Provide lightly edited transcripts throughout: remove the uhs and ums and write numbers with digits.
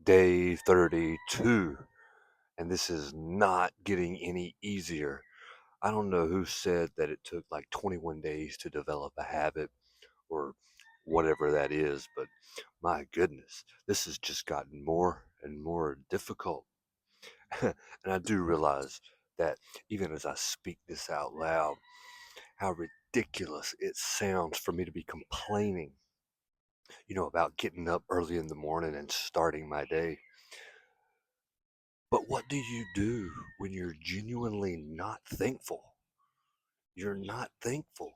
Day 32, and this is not getting any easier. I don't know who said that it took like 21 days to develop a habit or whatever that is, but my goodness, this has just gotten more and more difficult. And I do realize that even as I speak this out loud, how ridiculous it sounds for me to be complaining, about getting up early in the morning and starting my day. But what do you do when you're genuinely not thankful? You're not thankful.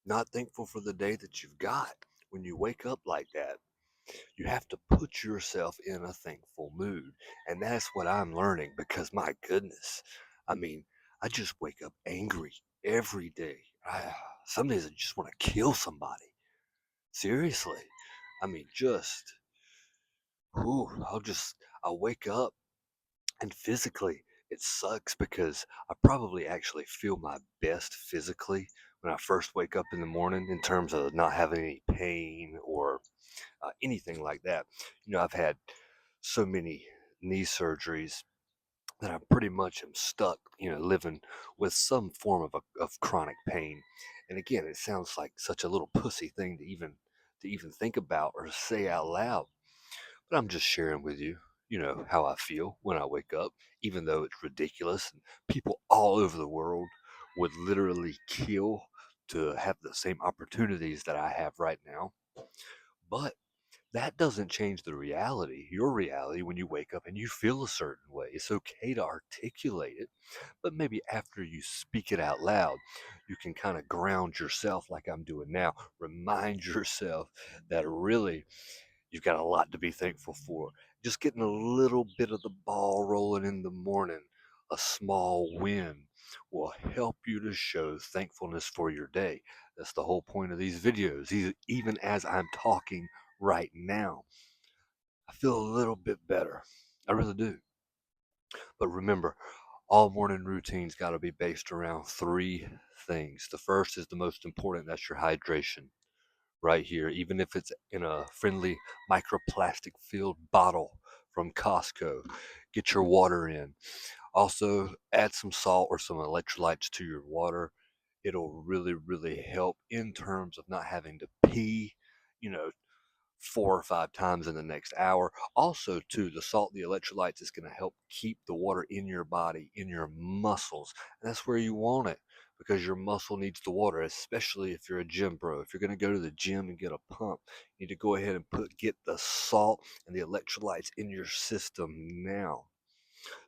Not thankful for the day that you've got. When you wake up like that, you have to put yourself in a thankful mood. And that's what I'm learning because my goodness, I mean, I just wake up angry every day. Some days I just want to kill somebody. Seriously. I mean, I'll wake up. And physically, it sucks because I probably actually feel my best physically when I first wake up in the morning in terms of not having any pain or anything like that. I've had so many knee surgeries that I pretty much am stuck, living with some form of chronic pain. And again, it sounds like such a little pussy thing to even think about or say out loud. But I'm just sharing with you, how I feel when I wake up, even though it's ridiculous and people all over the world would literally kill to have the same opportunities that I have right now. But that doesn't change the reality, your reality when you wake up and you feel a certain way. It's okay to articulate it, but maybe after you speak it out loud, you can kind of ground yourself like I'm doing now. Remind yourself that really you've got a lot to be thankful for. Just getting a little bit of the ball rolling in the morning, a small win, will help you to show thankfulness for your day. That's the whole point of these videos. Even as I'm talking right now, I feel a little bit better. I really do. But remember, all morning routines got to be based around three things. The first is the most important, that's your hydration right here, even if it's in a friendly microplastic filled bottle from Costco. Get your water in. Also, add some salt or some electrolytes to your water. It'll really, really help in terms of not having to pee, you know, 4 or 5 times in the next hour. Also, too, the salt, the electrolytes is going to help keep the water in your body, in your muscles. And that's where you want it because your muscle needs the water, especially if you're a gym bro. If you're going to go to the gym and get a pump, you need to go ahead and get the salt and the electrolytes in your system now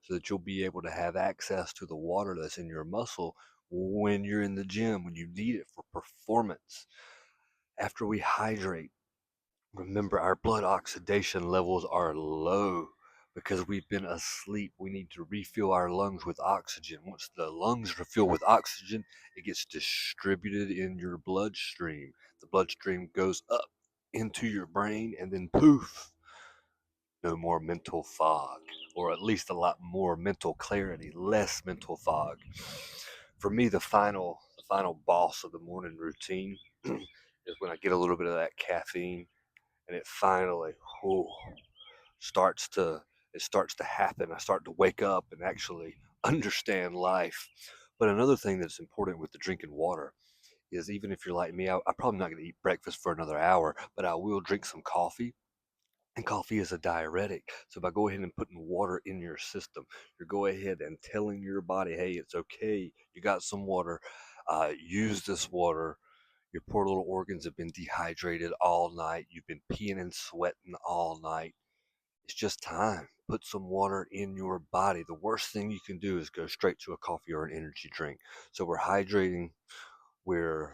so that you'll be able to have access to the water that's in your muscle when you're in the gym, when you need it for performance. After we hydrate, remember, our blood oxidation levels are low because we've been asleep. We need to refill our lungs with oxygen. Once the lungs are filled with oxygen, it gets distributed in your bloodstream. The bloodstream goes up into your brain, and then poof, no more mental fog, or at least a lot more mental clarity, less mental fog. For me, the final boss of the morning routine is when I get a little bit of that caffeine and it finally whew, starts to it starts to happen. I start to wake up and actually understand life. But another thing that's important with the drinking water is even if you're like me, I'm probably not going to eat breakfast for another hour, but I will drink some coffee. And coffee is a diuretic. So by going ahead and putting water in your system, you're going ahead and telling your body, hey, it's okay. You got some water. Use this water. Your poor little organs have been dehydrated all night. You've been peeing and sweating all night. It's just time. Put some water in your body. The worst thing you can do is go straight to a coffee or an energy drink. So we're hydrating. We're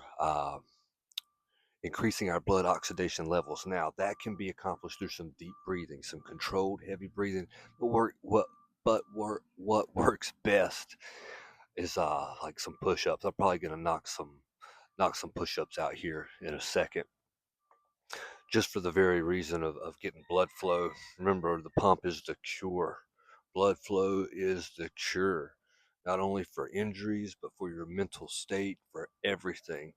increasing our blood oxidation levels. Now that can be accomplished through some deep breathing, some controlled heavy breathing. What works best is like some push-ups. I'm probably gonna knock some push-ups out here in a second, just for the very reason of getting blood flow. Remember, the pump is the cure. Blood flow is the cure, not only for injuries, but for your mental state, for everything.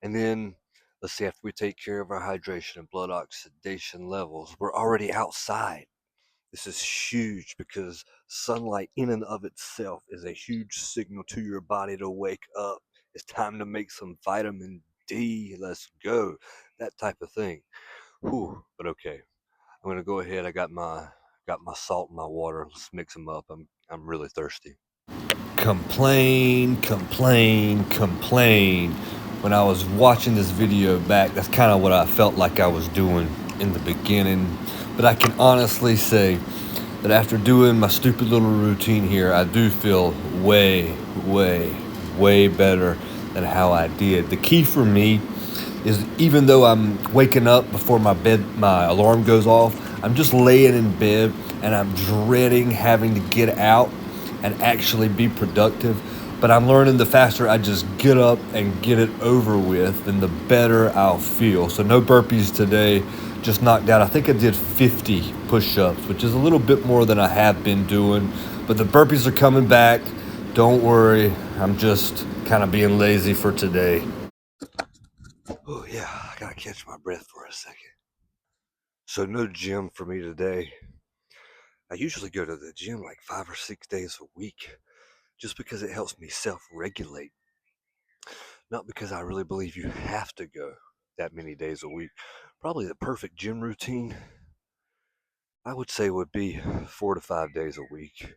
And then, let's see, after we take care of our hydration and blood oxidation levels, we're already outside. This is huge because sunlight in and of itself is a huge signal to your body to wake up. It's time to make some vitamin D. Let's go. That type of thing. Whew, but okay. I'm gonna go ahead. I got my salt and my water. Let's mix them up. I'm really thirsty. Complain, complain, complain. When I was watching this video back, that's kind of what I felt like I was doing in the beginning. But I can honestly say that after doing my stupid little routine here, I do feel way, way, way better than how I did. The key for me is even though I'm waking up before my alarm goes off, I'm just laying in bed and I'm dreading having to get out and actually be productive. But I'm learning the faster I just get up and get it over with, then the better I'll feel. So no burpees today, just knocked out. I think I did 50 push-ups, which is a little bit more than I have been doing. But the burpees are coming back. Don't worry, I'm just kind of being lazy for today. Oh yeah, I gotta catch my breath for a second. So no gym for me today. I usually go to the gym like 5 or 6 days a week just because it helps me self-regulate. Not because I really believe you have to go that many days a week. Probably the perfect gym routine, I would say, would be 4 to 5 days a week.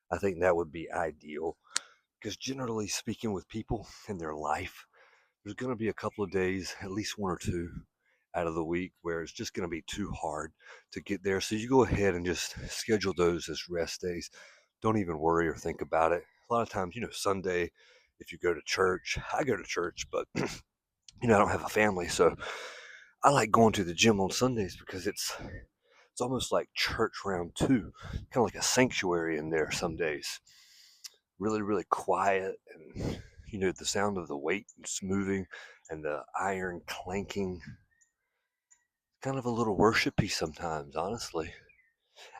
I think that would be ideal because generally speaking with people in their life, there's going to be a couple of days, at least one or two out of the week, where it's just going to be too hard to get there. So you go ahead and just schedule those as rest days. Don't even worry or think about it. A lot of times, Sunday, if you go to church, I go to church, but I don't have a family, so I like going to the gym on Sundays because it's almost like church round two, kind of like a sanctuary in there some days. Really, really quiet, and the sound of the weights moving and the iron clanking. Kind of a little worshipy sometimes, honestly.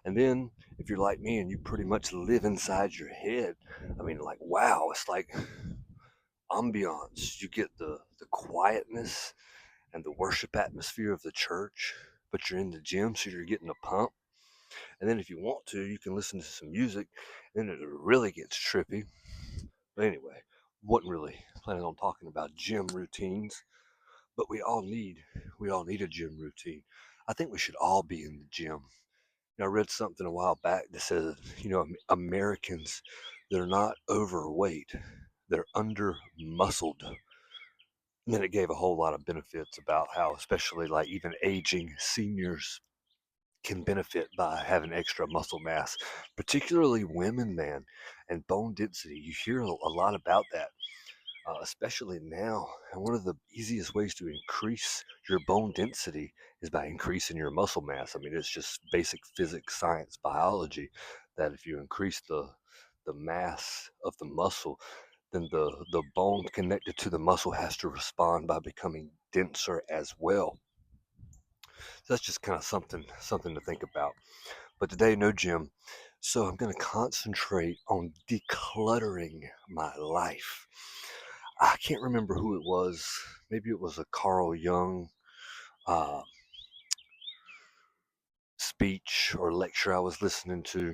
And then if you're like me and you pretty much live inside your head, I mean, like, wow, it's like ambiance. You get the quietness and the worship atmosphere of the church, but you're in the gym, so you're getting a pump. And then if you want to, you can listen to some music, and then it really gets trippy. But anyway, wasn't really planning on talking about gym routines, but we all need a gym routine. I think we should all be in the gym. I read something a while back that says, Americans, they're not overweight, they're under muscled. And then it gave a whole lot of benefits about how, especially like even aging seniors can benefit by having extra muscle mass, particularly women, man, and bone density. You hear a lot about that, especially now. And one of the easiest ways to increase your bone density is by increasing your muscle mass. I mean, it's just basic physics, science, biology that if you increase the mass of the muscle, then the bone connected to the muscle has to respond by becoming denser as well. So that's just kind of something to think about. But today, no gym. So I'm going to concentrate on decluttering my life. I can't remember who it was. Maybe it was a Carl Jung uh, speech or lecture I was listening to.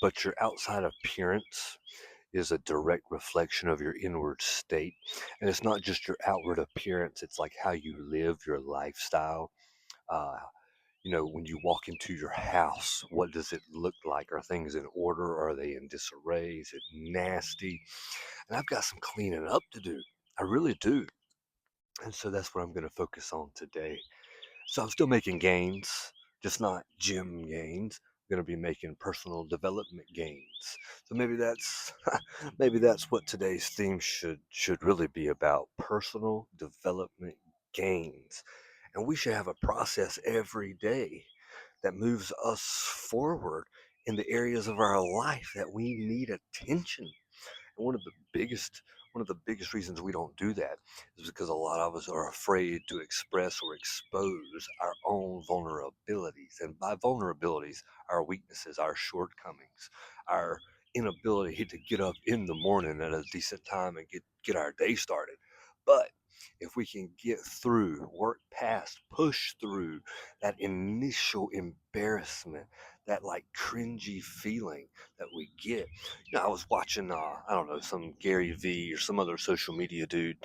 But your outside appearance is a direct reflection of your inward state. And it's not just your outward appearance, it's like how you live your lifestyle. Uh, when you walk into your house, what does it look like? Are things in order? Are they in disarray? Is it nasty? And I've got some cleaning up to do. I really do. And so that's what I'm going to focus on today. So I'm still making gains, just not gym gains. I'm going to be making personal development gains. So maybe that's maybe that's what today's theme should really be about: personal development gains. And we should have a process every day that moves us forward in the areas of our life that we need attention. And one of the biggest reasons we don't do that is because a lot of us are afraid to express or expose our own vulnerabilities. And by vulnerabilities, our weaknesses, our shortcomings, our inability to get up in the morning at a decent time and get our day started. But if we can get through, work past, push through that initial embarrassment, that like cringy feeling that we get. I was watching, I don't know, some Gary Vee or some other social media dude,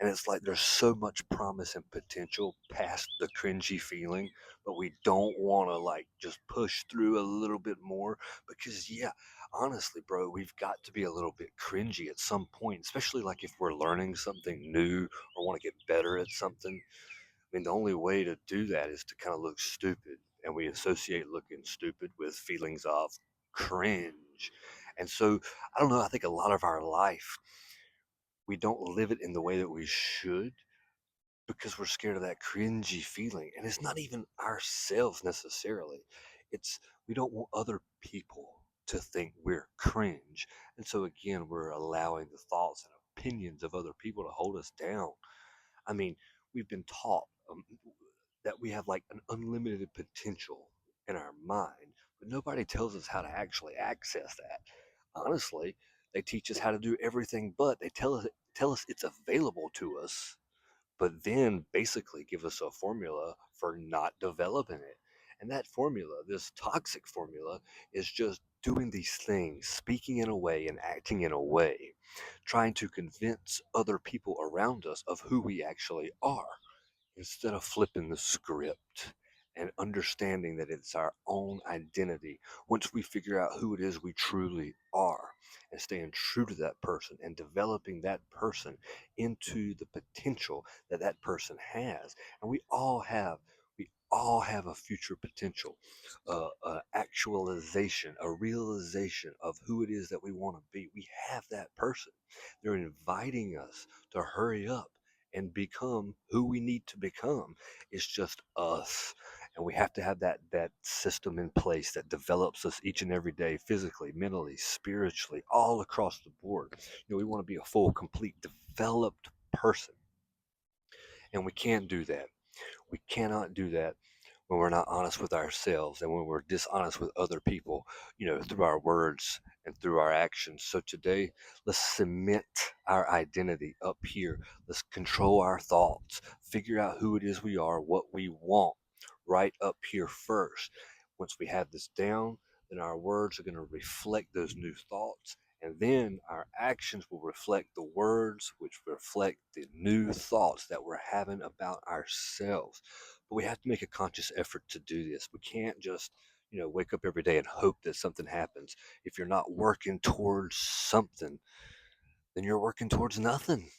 and it's like there's so much promise and potential past the cringy feeling, but we don't want to like just push through a little bit more because, yeah, honestly, bro, we've got to be a little bit cringy at some point, especially like if we're learning something new or want to get better at something. I mean, the only way to do that is to kind of look stupid, and we associate looking stupid with feelings of cringe. And so, I don't know, I think a lot of our life, we don't live it in the way that we should because we're scared of that cringy feeling. And it's not even ourselves necessarily. It's we don't want other people to think we're cringe. And so again, we're allowing the thoughts and opinions of other people to hold us down. I mean, we've been taught that we have like an unlimited potential in our mind, but nobody tells us how to actually access that. Honestly, they teach us how to do everything, but they tell us it's available to us, but then basically give us a formula for not developing it. And that formula, this toxic formula, is just doing these things, speaking in a way and acting in a way, trying to convince other people around us of who we actually are instead of flipping the script and understanding that it's our own identity. Once we figure out who it is we truly are and staying true to that person and developing that person into the potential that that person has. And we all have a future potential, actualization, a realization of who it is that we want to be. We have that person. They're inviting us to hurry up and become who we need to become. It's just us. And we have to have that system in place that develops us each and every day, physically, mentally, spiritually, all across the board. We want to be a full, complete, developed person. And we can't do that. We cannot do that when we're not honest with ourselves and when we're dishonest with other people, through our words and through our actions. So today, let's cement our identity up here. Let's control our thoughts, figure out who it is we are, what we want right up here first. Once we have this down, then our words are going to reflect those new thoughts. And then our actions will reflect the words, which reflect the new thoughts that we're having about ourselves. But we have to make a conscious effort to do this. We can't just, wake up every day and hope that something happens. If you're not working towards something, then you're working towards nothing.